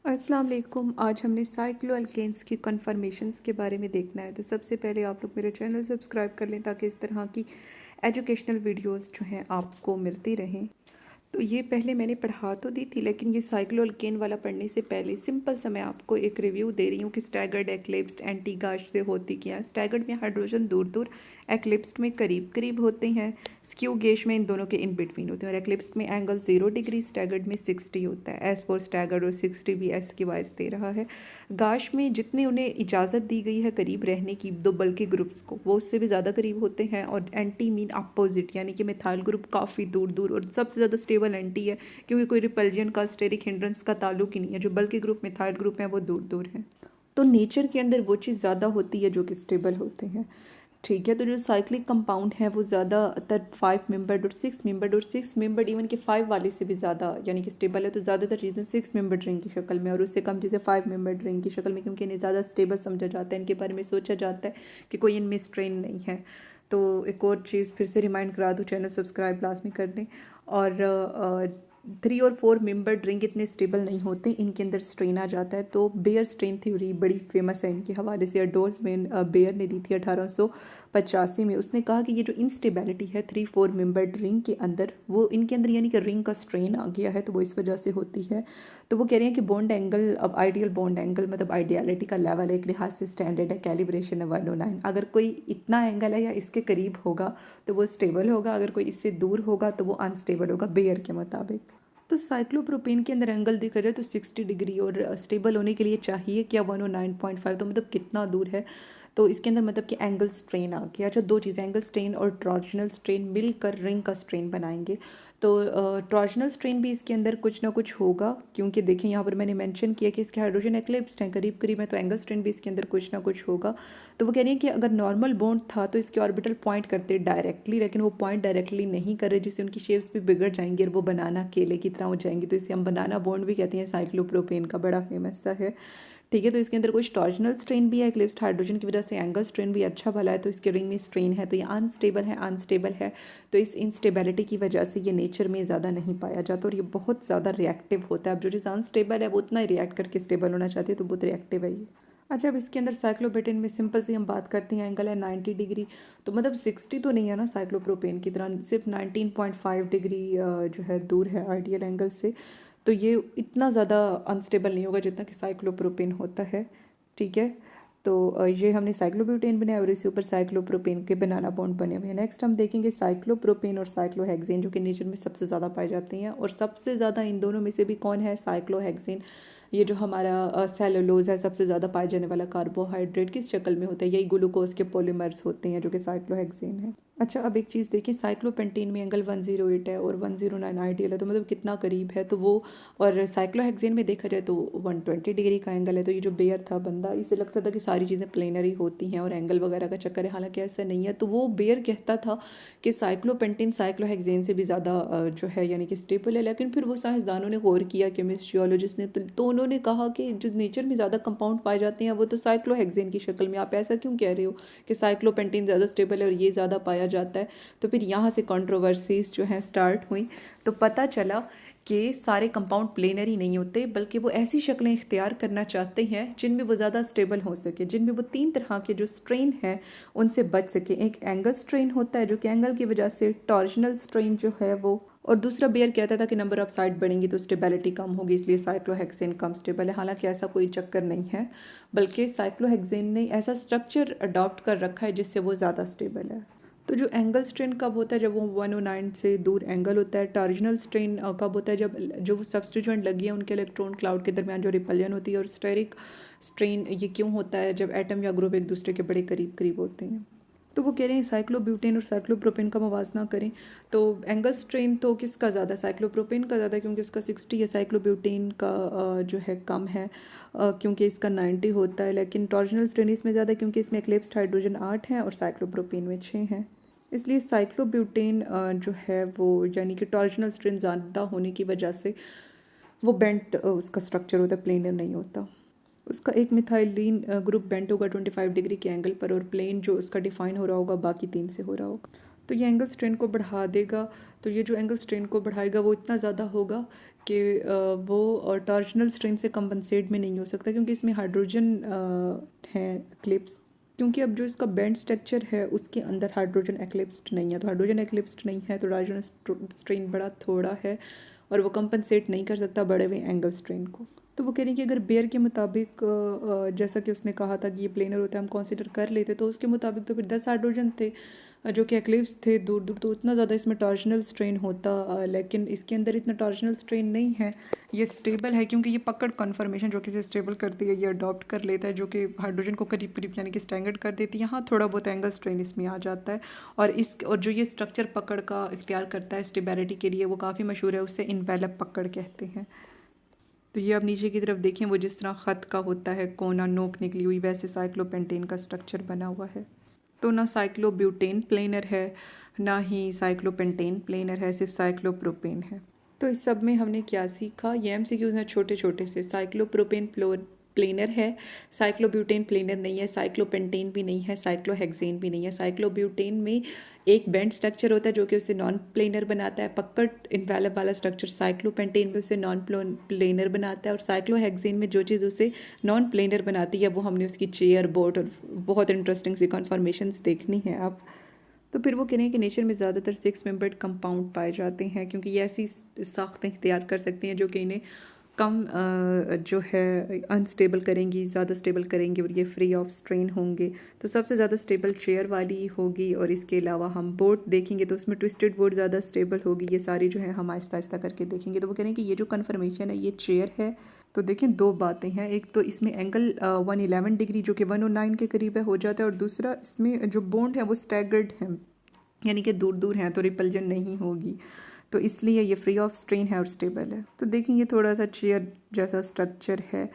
अस्सलाम वालेकुम। आज हमने साइक्लोअल्केन्स की कन्फर्मेशंस के बारे में देखना है। तो सबसे पहले आप लोग मेरे चैनल सब्सक्राइब कर लें ताकि इस तरह की एजुकेशनल वीडियोस जो हैं आपको मिलती रहें। तो ये पहले मैंने पढ़ा तो दी थी, लेकिन ये साइक्लोअल्केन वाला पढ़ने से पहले सिंपल सा मैं आपको एक रिव्यू दे रही हूँ कि स्टैगर्ड, एक्लिप्स्ड, एंटी गाश से होती क्या है। स्टैगर्ड में हाइड्रोजन दूर दूर, एक्लिप्स्ड में करीब करीब होते हैं, स्क्यू गेज में इन दोनों के इन बिटवीन होते हैं, और एक्लिप्स्ड में एंगल 0 डिग्री, स्टैगर्ड में 60 होता है। एस फॉर स्टैगर्ड और 60 भी एस की वाइज दे रहा है। गाश में जितने उन्हें इजाज़त दी गई है करीब रहने की दो बल्कि ग्रुप्स को, वो उससे भी ज़्यादा करीब होते हैं। और एंटी मीन अपोजिट, यानी कि मिथाइल ग्रुप काफ़ी दूर दूर, और सबसे ज़्यादा स्टेबल एंटी है क्योंकि कोई रिपल्जन का, स्टेरिक हिंड्रेंस का ताल्लुक ही नहीं है। जो बल्कि ग्रुप मिथाइल ग्रुप हैं वो दूर दूर हैं। तो नेचर के अंदर वो चीज़ ज़्यादा होती है जो कि स्टेबल होते हैं। ठीक है, तो जो साइक्लिक कंपाउंड है वो ज़्यादातर 5 मेंबर्ड और 6 मेंबर्ड, और 6 मेंबर्ड इवन कि 5 वाले से भी ज़्यादा यानी कि स्टेबल है। तो ज़्यादातर चीज़ें 6 मेंबर्ड रिंग की शक्ल में, और उससे कम चीज़ें 5 मेंबर्ड रिंग की शक्ल में, क्योंकि इन्हें ज़्यादा स्टेबल समझा जाता है। इनके बारे में सोचा जाता है कि कोई इनमें स्ट्रेन नहीं है। तो एक और चीज़ फिर से रिमाइंड करा दूँ, चैनल सब्सक्राइब लाजमी कर लें। और 3 और 4 मेंबर रिंग इतने स्टेबल नहीं होते, इनके अंदर स्ट्रेन आ जाता है। तो बेयर स्ट्रेन थ्योरी बड़ी फेमस है इनके हवाले से। अडोल्फ बेयर ने दी थी 1885 में। उसने कहा कि ये जो इंस्टेबिलिटी है 3-4 मेंबर रिंग के अंदर, वो इनके अंदर यानी कि रिंग का स्ट्रेन आ गया है, तो वो इस वजह से होती है। तो वो कह रहे हैं कि बॉन्ड एंगल, अब आइडियल बॉन्ड एंगल मतलब आइडियलिटी का लेवल एक लिहाज से स्टैंडर्ड है, कैलिब्रेशन है 109। अगर कोई इतना एंगल है या इसके करीब होगा तो वो स्टेबल होगा, अगर कोई इससे दूर होगा तो वो अनस्टेबल होगा बेयर के मुताबिक। तो साइक्लोप्रोपेन के अंदर एंगल देखा जाए तो 60 डिग्री, और स्टेबल होने के लिए चाहिए क्या 109.5, तो मतलब कितना दूर है। तो इसके अंदर मतलब कि एंगल स्ट्रेन आ गया। अच्छा, दो चीज़ें, एंगल स्ट्रेन और टॉर्जनल स्ट्रेन मिलकर रिंग का स्ट्रेन बनाएंगे। तो टॉर्जनल स्ट्रेन भी इसके अंदर कुछ ना कुछ होगा, क्योंकि देखें यहाँ पर मैंने मेंशन किया कि इसके हाइड्रोजन एक्लिप्स्ड हैं करीब करीब है, तो एंगल स्ट्रेन भी इसके अंदर कुछ ना कुछ होगा। तो वो कह रही है कि अगर नॉर्मल बॉन्ड था तो इसके ऑर्बिटल पॉइंट करते डायरेक्टली, लेकिन वो पॉइंट डायरेक्टली नहीं कर रहे, जिससे उनकी शेप्स भी बिगड़ जाएंगी और वो बनाना केले की तरह हो जाएंगी। तो इसे हम बनाना बॉन्ड भी कहते हैं। साइक्लोप्रोपेन का बड़ा फेमस सा है। ठीक है, तो इसके अंदर कुछ टॉर्जनल स्ट्रेन भी है एक्लिप्स्ड हाइड्रोजन की वजह से, एंगल स्ट्रेन भी अच्छा भला है। तो इसके रिंग में स्ट्रेन है, तो ये अनस्टेबल है। तो इस इंस्टेबिलिटी की वजह से ये नेचर में ज़्यादा नहीं पाया जाता, और ये बहुत ज़्यादा रिएक्टिव होता है। अब जो चीज़ अनस्टेबल है वो उतना ही रिएक्ट करके स्टेबल होना चाहती है, तो बहुत रिएक्टिव है ये। अच्छा, अब इसके अंदर साइक्लोपेटेन में सिंपल से हम बात करते हैं, एंगल है 90 डिग्री। तो मतलब 60 तो नहीं है ना साइक्लोप्रोपेन की तरह, सिर्फ 19.5 डिग्री जो है दूर है आइडियल एंगल से। तो ये इतना ज़्यादा अनस्टेबल नहीं होगा जितना कि साइक्लोप्रोपेन होता है। ठीक है, तो ये हमने साइक्लोब्यूटेन बनाया और इसके ऊपर साइक्लोप्रोपेन के बनाना बॉन्ड बने हुए हैं। नेक्स्ट हम देखेंगे साइक्लोप्रोपेन और साइक्लोहेक्सेन, जो कि नेचर में सबसे ज़्यादा पाए जाते हैं। और सबसे ज़्यादा इन दोनों में से भी कौन है? साइक्लोहेक्सेन। ये जो हमारा सेलुलोज है, सबसे ज़्यादा पाए जाने वाला कार्बोहाइड्रेट किस शक्ल में होता है? यही ग्लूकोज के पॉलीमर्स होते हैं जो कि साइक्लोहेक्सेन है। अच्छा, अब एक चीज़ देखिए, साइक्लोपेंटीन में एंगल 108 है और 109 आइडियल है, तो मतलब कितना करीब है। तो वो, और साइक्लोहेक्सेन में देखा जाए तो 120 डिग्री का एंगल है। तो ये जो बेयर था बंदा, इसे लगता था कि सारी चीज़ें प्लेनरी होती हैं और एंगल वगैरह का चक्कर है, हालांकि ऐसा नहीं है। तो वो बेयर कहता था कि साइक्लोपेंटीन साइक्लोहेक्सेन से भी ज़्यादा जो है यानी कि स्टेबल है। लेकिन फिर वो साइंसदानों ने गौर किया, केमिस्ट, जियोलॉजिस्ट ने, तो उन्होंने कहा कि जो नेचर में ज़्यादा कंपाउंड पाए जाते हैं वो तो साइक्लोहेक्सेन की शक्ल में। आप ऐसा क्यों कह रहे हो कि साइक्लोपेंटीन ज़्यादा स्टेबल है और ये ज़्यादा पाया जाता है? तो फिर यहाँ से कंट्रोवर्सीज जो हैं स्टार्ट हुई। तो पता चला कि सारे कंपाउंड प्लेनरी नहीं होते, बल्कि वो ऐसी शक्लें इख्तियार करना चाहते हैं जिनमें वो ज़्यादा स्टेबल हो सके, जिनमें वो 3 तरह के जो स्ट्रेन हैं उनसे बच सके। एक एंगल स्ट्रेन होता है जो कि एंगल की वजह से टॉर्जनल स्ट्रेन जो है वो, और दूसरा बेयर कहता था कि नंबर ऑफ साइड बढ़ेंगी तो स्टेबिलिटी कम होगी, इसलिए साइक्लोहेक्सेन कम स्टेबल है। हालांकि ऐसा कोई चक्कर नहीं है, बल्कि साइक्लोहेक्सेन ने ऐसा स्ट्रक्चर अडॉप्ट कर रखा है जिससे वो ज़्यादा स्टेबल है। तो जो एंगल स्ट्रेन कब होता है? जब वो 109 से दूर एंगल होता है। टॉर्जनल स्ट्रेन कब होता है? जब जो सब्स्टिट्यूएंट लगी है उनके इलेक्ट्रॉन क्लाउड के दरमियान जो रिपल्जन होती है। और स्टेरिक स्ट्रेन ये क्यों होता है? जब एटम या ग्रुप एक दूसरे के बड़े करीब करीब होते हैं। तो वो कह रहे हैं साइक्लोब्यूटेन और साइक्लोप्रोपेन का मवाजना करें तो एंगल स्ट्रेन तो किसका ज़्यादा? साइक्लोप्रोपेन का ज़्यादा, क्योंकि उसका 60 है। साइक्लोब्यूटेन का जो है कम है, क्योंकि इसका 90 होता है। लेकिन टॉर्जनल स्ट्रेन इसमें ज़्यादा क्योंकि इसमें एक्लिप्स्ड हाइड्रोजन 8 हैं और साइक्लोप्रोपेन में 6 हैं। इसलिए साइक्लोब्यूटेन जो है वो यानी कि टॉर्जनल स्ट्रेन ज़्यादा होने की वजह से वो बेंट उसका स्ट्रक्चर होता है, प्लेनर नहीं होता। उसका एक मिथाइलिन ग्रुप बेंट होगा 25 डिग्री के एंगल पर, और प्लेन जो उसका डिफाइन हो रहा होगा बाकी 3 से हो रहा होगा। तो ये एंगल स्ट्रेन को बढ़ा देगा। तो ये जो एंगल स्ट्रेन को बढ़ाएगा वो इतना ज़्यादा होगा कि वो टॉर्शनल स्ट्रेन से कंपनसेट में नहीं हो सकता, क्योंकि इसमें हाइड्रोजन है एक्लिप्स। क्योंकि अब जो इसका बैंड स्ट्रक्चर है उसके अंदर हाइड्रोजन एक्लिप्स्ड नहीं है, तो हाइड्रोजन एक्लिप्स्ड नहीं है तो टॉर्शनल स्ट्रेन बड़ा थोड़ा है और वो कंपनसेट नहीं कर सकता बड़े हुए एंगल स्ट्रेन को। तो वो कह रही है कि अगर बेयर के मुताबिक जैसा कि उसने कहा था कि ये प्लेनर होता है, हम कंसिडर कर लेते तो उसके मुताबिक तो फिर 10 हाइड्रोजन थे जो कि एक्लिप्स थे दूर दूर, तो उतना ज़्यादा इसमें टॉर्शनल स्ट्रेन होता, लेकिन इसके अंदर इतना टॉर्शनल स्ट्रेन नहीं है। ये स्टेबल है क्योंकि ये पकड़ कन्फर्मेशन जो कि इसे स्टेबल करती है ये अडॉप्ट कर लेता है, जो कि हाइड्रोजन को करीब करीब यानी कि स्टैंडर्ड कर देती है। यहाँ थोड़ा बहुत एंगल स्ट्रेन इसमें आ जाता है। और जो ये स्ट्रक्चर पकड़ का इख्तियार करता है स्टेबिलिटी के लिए वो काफ़ी मशहूर है, उसे इन्वेलप पकड़ कहते हैं। तो ये अब नीचे की तरफ देखें, वो जिस तरह ख़त का होता है कोना नोक निकली हुई, वैसे साइक्लोपेंटेन का स्ट्रक्चर बना हुआ है। तो ना साइक्लोब्यूटेन प्लेनर है ना ही साइक्लोपेंटेन प्लेनर है, सिर्फ साइक्लोप्रोपेन है। तो इस सब में हमने क्या सीखा, ये एमसीक्यूज़ हैं छोटे छोटे से। साइक्लोप्रोपेन प्लेनर है, साइक्लोब्यूटेन प्लेनर नहीं है, साइक्लोपेंटेन भी नहीं है, साइक्लोहेक्सेन भी नहीं है। साइक्लोब्यूटेन में एक बैंड स्ट्रक्चर होता है जो कि उसे नॉन प्लेनर बनाता है, पकड़ इन्वेलप वाला स्ट्रक्चर साइक्लोपेंटेन में उसे नॉन प्लेनर बनाता है, और साइक्लोहेक्सेन में जो चीज़ उसे नॉन प्लेनर बनाती है वो हमने उसकी चेयर बोट और बहुत इंटरेस्टिंग सी कन्फर्मेशंस देखनी है आप। तो फिर वो कह रहे हैं कि नेचर में ज़्यादातर 6 मेंबर्ड कंपाउंड पाए जाते हैं क्योंकि ये ऐसी साख्तें इख्तियार कर सकती हैं जो कि इन्हें कम जो है अनस्टेबल करेंगी, ज़्यादा स्टेबल करेंगी और ये फ्री ऑफ स्ट्रेन होंगे। तो सबसे ज़्यादा स्टेबल चेयर वाली होगी, और इसके अलावा हम बोर्ड देखेंगे तो उसमें ट्विस्टेड बोर्ड ज़्यादा स्टेबल होगी। ये सारी जो है हम आहिस्ता आहिस्ता करके देखेंगे। तो वो कह रहे हैं कि ये जो कन्फर्मेशन है ये चेयर है। तो देखें दो बातें हैं, एक तो इसमें एंगल 111 डिग्री जो कि 109 के करीब है हो जाता है, और दूसरा इसमें जो बॉन्ड है वो स्टैगर्ड है यानी कि दूर दूर हैं तो रिपल्जन नहीं होगी, तो इसलिए ये फ्री ऑफ स्ट्रेन है और स्टेबल है। तो देखेंगे थोड़ा सा चेयर जैसा स्ट्रक्चर है,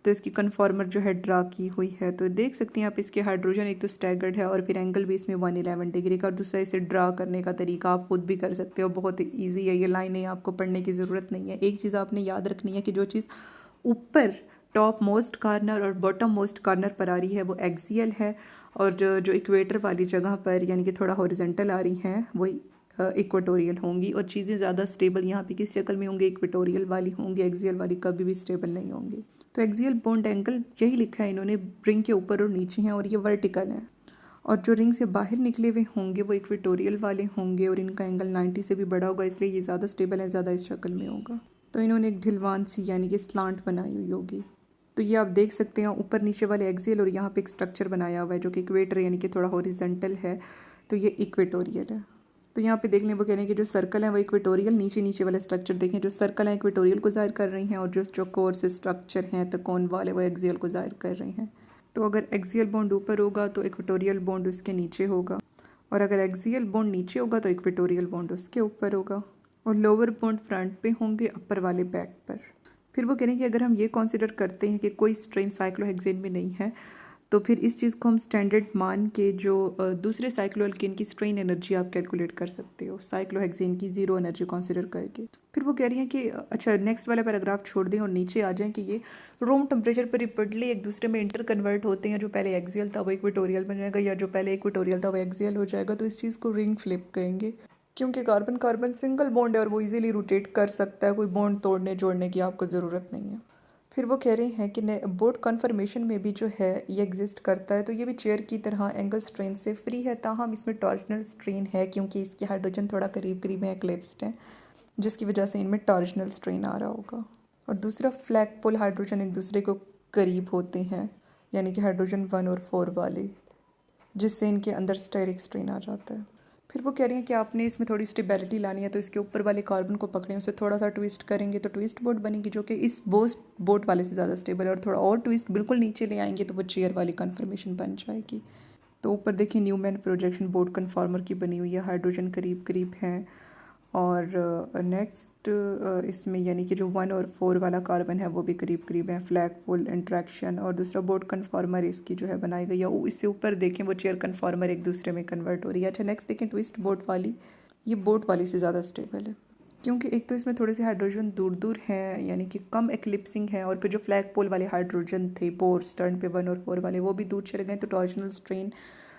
तो इसकी कन्फॉर्मर जो है ड्रा की हुई है। तो देख सकते हैं आप इसके हाइड्रोजन एक तो स्टैगर्ड है और फिर एंगल भी इसमें 111 डिग्री का, और दूसरा इसे ड्रा करने का तरीका आप खुद भी कर सकते हो, बहुत ईजी है। ये लाइनें आपको पढ़ने की ज़रूरत नहीं है। एक चीज़ आपने याद रखनी है कि जो चीज़ ऊपर टॉप मोस्ट कॉर्नर और बॉटम मोस्ट कॉर्नर पर आ रही है वो एक्सियल है, और जो इक्वेटर वाली जगह पर यानी कि थोड़ा हॉरिजॉन्टल आ रही हैं वो इक्वेटोरियल होंगी। और चीज़ें ज़्यादा स्टेबल यहाँ पे किस शक्ल में होंगी, इक्वेटोरियल वाली होंगी, एक्सियल वाली कभी भी स्टेबल नहीं होंगी। तो एक्सियल बॉन्ड एंगल यही लिखा है इन्होंने, रिंग के ऊपर और नीचे हैं और ये वर्टिकल है, और जो रिंग से बाहर निकले हुए होंगे वो इक्वेटोरियल वाले होंगे और इनका एंगल 90 से भी बड़ा होगा, इसलिए ये ज़्यादा स्टेबल है, ज़्यादा इस शक्ल में होगा। तो इन्होंने एक ढिलवान सी यानी कि स्लांट बनाई हुई होगी। तो ये आप देख सकते हैं ऊपर नीचे वाले एक्सियल और यहाँ पे एक स्ट्रक्चर बनाया हुआ है जो कि इक्वेटर यानी कि थोड़ा हॉरिजॉन्टल है, तो ये इक्वेटोरियल है। तो यहाँ पे देख लें वो कह रहे हैं कि जो सर्कल है वो इक्वेटोरियल, नीचे नीचे वाले स्ट्रक्चर देखें जो सर्कल है इक्वेटोरियल को ज़ाहिर कर रही हैं, और जो चौकोर से स्ट्रक्चर हैं त्रिकोण वाले वो एक्सियल को ज़ाहिर कर रहे हैं। तो अगर एक्सियल बॉन्ड ऊपर होगा तो इक्वेटोरियल बॉन्ड उसके नीचे होगा, और अगर एक्सियल बॉन्ड नीचे होगा तो इक्वेटोरियल बॉन्ड उसके ऊपर होगा, और लोअर बॉन्ड फ्रंट पे होंगे अपर वाले बैक पर। फिर वो कह रहे हैं कि अगर हम ये कंसिडर करते हैं कि कोई स्ट्रेन साइक्लोहेक्सेन में नहीं है तो फिर इस चीज़ को हम स्टैंडर्ड मान के जो दूसरे साइक्लोअल्केन की स्ट्रेन एनर्जी आप कैलकुलेट कर सकते हो साइक्लोहेक्सेन की ज़ीरो एनर्जी कंसिडर करके। फिर वो कह रही हैं कि अच्छा नेक्स्ट वाला पैराग्राफ छोड़ दें और नीचे आ जाएं कि ये रूम टेम्परेचर पर रिपीटली एक दूसरे में इंटर कन्वर्ट होते हैं, जो पहले एक्सियल था वो इक्वेटोरियल बन जाएगा या जो पहले इक्वेटोरियल था वो एक्सियल हो जाएगा। तो इस चीज़ को रिंग फ्लिप कहेंगे, क्योंकि कार्बन कार्बन सिंगल बॉन्ड है और वो इजीली रोटेट कर सकता है, कोई बॉन्ड तोड़ने जोड़ने की आपको ज़रूरत नहीं है। फिर वो कह रहे हैं कि बोर्ड कन्फर्मेशन में भी जो है ये एग्जिस्ट करता है, तो ये भी चेयर की तरह एंगल स्ट्रेन से फ्री है, ताहम इसमें टॉर्शनल स्ट्रेन है क्योंकि इसके हाइड्रोजन थोड़ा करीब करीब है एक्लिप्स्ड है, जिसकी वजह से इनमें टॉर्शनल स्ट्रेन आ रहा होगा। और दूसरा फ्लैग पोल हाइड्रोजन एक दूसरे को करीब होते हैं यानी कि हाइड्रोजन 1 और 4 वाले, जिससे इनके अंदर स्टेरिक स्ट्रेन आ जाता है। फिर वो कह रही हैं कि आपने इसमें थोड़ी स्टेबिलिटी लानी है, तो इसके ऊपर वाले कार्बन को पकड़ें, उसे थोड़ा सा ट्विस्ट करेंगे तो ट्विस्ट बोट बनेगी जो कि इस बोट वाले से ज़्यादा स्टेबल है, और थोड़ा और ट्विस्ट बिल्कुल नीचे ले आएंगे तो वो चेयर वाली कन्फर्मेशन बन जाएगी। तो ऊपर देखिए न्यूमैन प्रोजेक्शन बोर्ड कन्फॉर्मर की बनी हुई है, हाइड्रोजन करीब करीब हैं, और नेक्स्ट इसमें यानी कि जो 1 और 4 वाला कार्बन है वो भी करीब करीब है, फ्लैग पोल इंट्रैक्शन, और दूसरा बोर्ड कन्फॉर्मर इसकी जो है बनाई गई है, इससे ऊपर देखें वो चेयर कन्फॉर्मर एक दूसरे में कन्वर्ट हो रही है। अच्छा नेक्स्ट देखें ट्विस्ट बोट वाली, ये बोट वाली से ज़्यादा स्टेबल है क्योंकि एक तो इसमें थोड़े से हाइड्रोजन दूर दूर हैं यानी कि कम एक्लिप्सिंग है, और फिर जो फ्लैग पोल वाले हाइड्रोजन थे पोर स्टर्न पे 1 और 4 वाले वो भी दूर चले गए, तो टॉर्शनल स्ट्रेन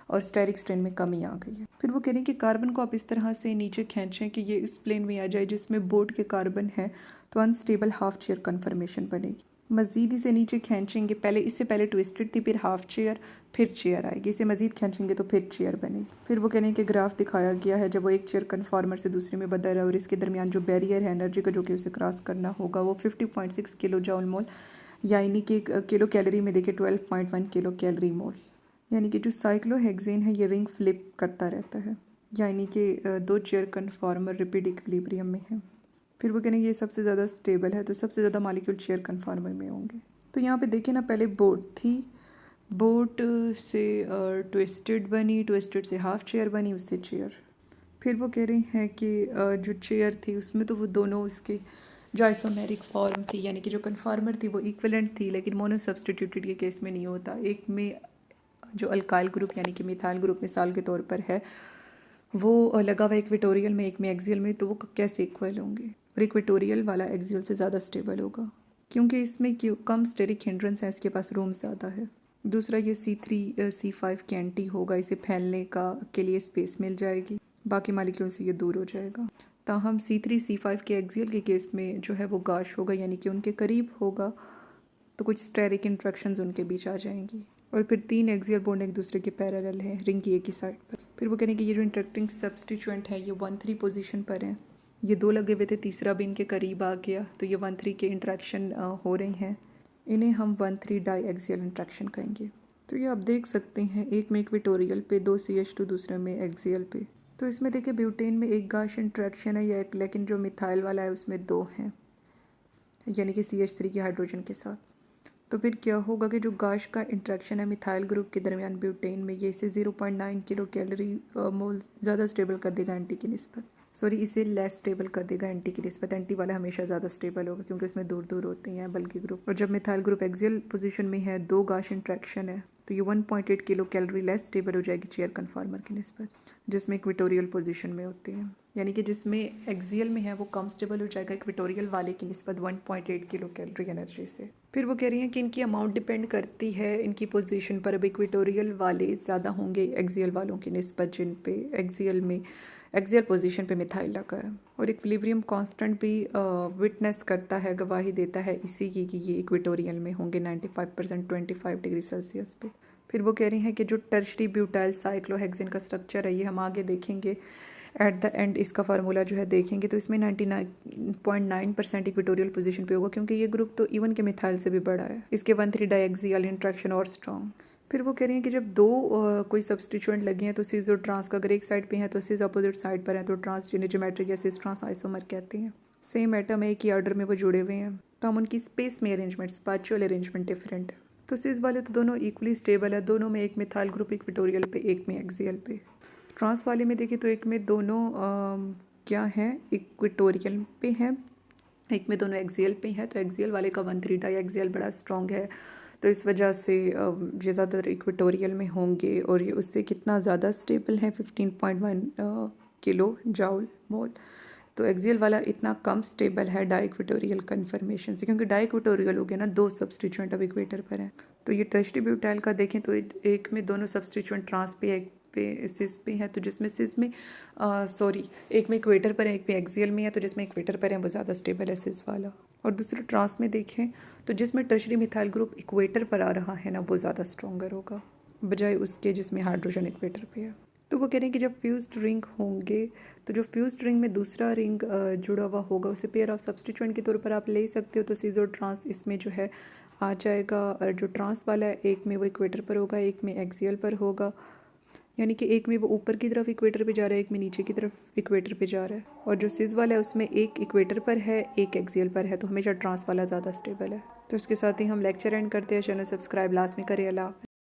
और स्टेरिक स्ट्रेन में कमी आ गई है। फिर वो कह रहे हैं कि कार्बन को आप इस तरह से नीचे खींचें कि ये इस प्लेन में आ जाए जिसमें बोर्ड के कार्बन है, तो अनस्टेबल हाफ चेयर कन्फर्मेशन बनेगी। मज़ीद इसे नीचे खींचेंगे, पहले इससे पहले ट्विस्टेड थी, फिर हाफ चेयर, फिर चेयर आएगी, इसे मज़ीद खींचेंगे तो फिर चेयर बनेगी। फिर वो कह रहे हैं कि ग्राफ दिखाया गया है जब वो एक चेयर कन्फॉर्मर से दूसरे में बदल रहा है और इसके दरमियान जो बैरियर है एनर्जी का जो कि उसे क्रॉस करना होगा वो 50.6 किलो जॉल मोल, यानी कि किलो कैलोरी में देखिए 12.1 किलो कैलोरी मोल। यानी कि जो साइक्लोहेक्सेन है ये रिंग फ्लिप करता रहता है, यानी कि 2 चेयर कन्फॉर्मर रिपीट इक्विलिब्रियम में है। फिर वो कहेंगे ये सबसे ज़्यादा स्टेबल है, तो सबसे ज़्यादा मॉलिक्यूल चेयर कन्फॉर्मर में होंगे। तो यहाँ पे देखिए ना, पहले बोट थी, बोट से ट्विस्टेड बनी, ट्विस्टेड से हाफ चेयर बनी, उससे चेयर। फिर वो कह रही हैं कि जो चेयर थी उसमें तो वो दोनों उसके जो आइसोमेरिक फॉर्म थी, यानी कि जो कन्फॉर्मर थी वो इक्विवेलेंट थी, लेकिन मोनो सब्सटीट्यूटेड के केस में नहीं होता। एक में जो अल्काइल ग्रुप यानी कि मिथाइल ग्रुप मिसाल के तौर पर है वो लगा हुआ इक्वेटोरियल में, एक में एक्सियल में, तो वो कैसे इक्वल होंगे? और इक्वेटोरियल वाला एक्सियल से ज़्यादा स्टेबल होगा क्योंकि इसमें कम स्टेरिक हिंड्रेंस है, इसके पास रूम ज़्यादा है। दूसरा ये C3 C5 के एंटी होगा, इसे फैलने का के लिए स्पेस मिल जाएगी, बाकी मालिक्यूल से ये दूर हो जाएगा। ताहम C3 C5 के एक्सियल के केस में जो है वो गाश होगा, यानी कि उनके करीब होगा, तो कुछ स्टेरिक इंट्रैक्शंस उनके बीच आ जाएंगी। और फिर 3 एक्सियल बॉन्ड एक दूसरे के पैरेलल है रिंग की एक ही साइड पर। फिर वो कहेंगे कि ये जो इंटरेक्टिंग सब्सटीट्यूएंट है ये 1,3 पोजीशन पर है, ये 2 लगे हुए थे, तीसरा भी इनके करीब आ गया, तो ये 1,3 के इंट्रैक्शन हो रही हैं, इन्हें हम 1,3 डाई एक्सियल इंट्रैक्शन कहेंगे। तो ये आप देख सकते हैं, एक में इक्वेटोरियल पे 2 CH2, दूसरे में एक्सियल पे। तो इसमें देखिए ब्यूटेन में एक गाश इंट्रैक्शन है या एक, लेकिन जो मिथाइल वाला है उसमें 2 हैं, यानी कि CH3 के हाइड्रोजन के साथ। तो फिर क्या होगा कि जो गाश का इंट्रैक्शन है मिथाइल ग्रुप के दरमियान ब्यूटेन में, ये इसे 0.9 किलो कैलोरी मोल ज़्यादा स्टेबल कर देगा एंटी की निस्बत, सॉरी इसे लेस स्टेबल कर देगा एंटी की निस्बत। एंटी वाला हमेशा ज़्यादा स्टेबल होगा क्योंकि उसमें दूर दूर होते हैं बल्कि ग्रुप। और जब मिथाइल ग्रुप एक्सियल पोजीशन में है, 2 गाश इंट्रैक्शन है, तो ये 1.8 किलो कैलोरी लेस स्टेबल हो जाएगी चेयर कन्फॉर्मर की निस्बत, जिसमें इक्वेटोरियल पोजीशन में होती है, यानी कि जिसमें एक्सियल में है वो कम स्टेबल हो जाएगा इक्वेटोरियल वाले की निस्बत 1.8 किलो कैलोरी एनर्जी से। फिर वो कह रही हैं कि इनकी अमाउंट डिपेंड करती है इनकी पोजीशन पर। अब इक्वेटोरियल वाले ज़्यादा होंगे एक्सियल वालों की निस्बत, जिन पे एक्सियल पोजीशन पे मिथाइल लगा है। और इक्विलिब्रियम कांस्टेंट भी विटनेस करता है, गवाही देता है इसी की कि ये इक्वेटोरियल में होंगे 95% 25 डिग्री सेल्सियस पे। फिर वो कह रही हैं कि जो टर्शरी ब्यूटाइल साइक्लोहेक्सेन का स्ट्रक्चर है ये हम आगे देखेंगे, एट द एंड इसका फार्मूला जो है देखेंगे, तो इसमें 99.9% इक्वेटोरियल पोजीशन पे होगा क्योंकि ये ग्रुप तो इवन के मिथाइल से भी बड़ा है, इसके 1,3 डाइएक्सियल इंट्रैक्शन और स्ट्रॉन्ग। फिर वो कह रही हैं कि जब 2 कोई सब्सटीट्यूएंट लगे हैं तो सिस और ट्रांस का अगर एक साइड पे हैं तो सिस अपोजिट साइड पर हैं, तो ट्रांस जिन्हें ज्योमेट्रिक या सिस ट्रांस आइसोमर कहते हैं। सेम एटम एक ही ऑर्डर में वो जुड़े हुए हैं, तो हम उनकी स्पेस में अरेंजमेंट, स्पैचुअल अरेंजमेंट डिफरेंट है। तो सिस वाले तो दोनों इक्वली स्टेबल है, दोनों में एक मिथाइल ग्रुप इक्वेटोरियल पे, एक में एक्सियल पे। ट्रांस वाले में देखिए तो एक में दोनों क्या हैं, इक्वेटोरियल पे हैं, एक में दोनों एक्सियल पे हैं, तो एक्सियल वाले का 1,3 डाइएक्सियल बड़ा स्ट्रॉन्ग है, तो इस वजह से ये ज़्यादातर इक्वेटोरियल में होंगे। और ये उससे कितना ज़्यादा स्टेबल है, 15.1 किलो जॉल मोल, तो एक्सियल वाला इतना कम स्टेबल है डाई इक्वेटोरियल कन्फर्मेशन से, क्योंकि डाई इक्वेटोरियल हो गया ना, 2 सब्सटीट्यूएंट अब इक्वेटर पर हैं। तो ये टर्शरी ब्यूटाइल का देखें तो एक में दोनों सब्सटीट्यूएंट ट्रांस पे, एक पे सिस पे है, तो जिसमें सिस में एक में इक्वेटर पर है, एक में एक्सियल में है, तो जिसमें इक्वेटर पर है वो ज़्यादा स्टेबल है सिस वाला। और दूसरे ट्रांस में देखें तो जिसमें टर्शरी मिथाइल ग्रुप इक्वेटर पर आ रहा है ना, वो ज़्यादा स्ट्रॉन्गर होगा बजाय उसके जिसमें हाइड्रोजन इक्वेटर पे है। तो वो कह रहे हैं कि जब फ्यूज्ड रिंग होंगे तो जो फ्यूज्ड रिंग में दूसरा रिंग जुड़ा हुआ होगा उसे पेयर ऑफ सब्सटीट्यूएंट के तौर पर आप ले सकते हो, तो सिस और ट्रांस इसमें जो है आ जाएगा। और जो ट्रांस वाला है एक में वो इक्वेटर पर होगा, एक में एक्सियल पर होगा, यानी कि एक में वो ऊपर की तरफ इक्वेटर पे जा रहा है, एक में नीचे की तरफ इक्वेटर पे जा रहा है। और जो सिस वाला है उसमें एक इक्वेटर पर है, एक एक्सियल पर है, तो हमेशा ट्रांस वाला ज़्यादा स्टेबल है। तो इसके साथ ही हम लेक्चर एंड करते हैं। चैनल सब्सक्राइब लास्ट में करें। अल्लाह हाफ़िज़।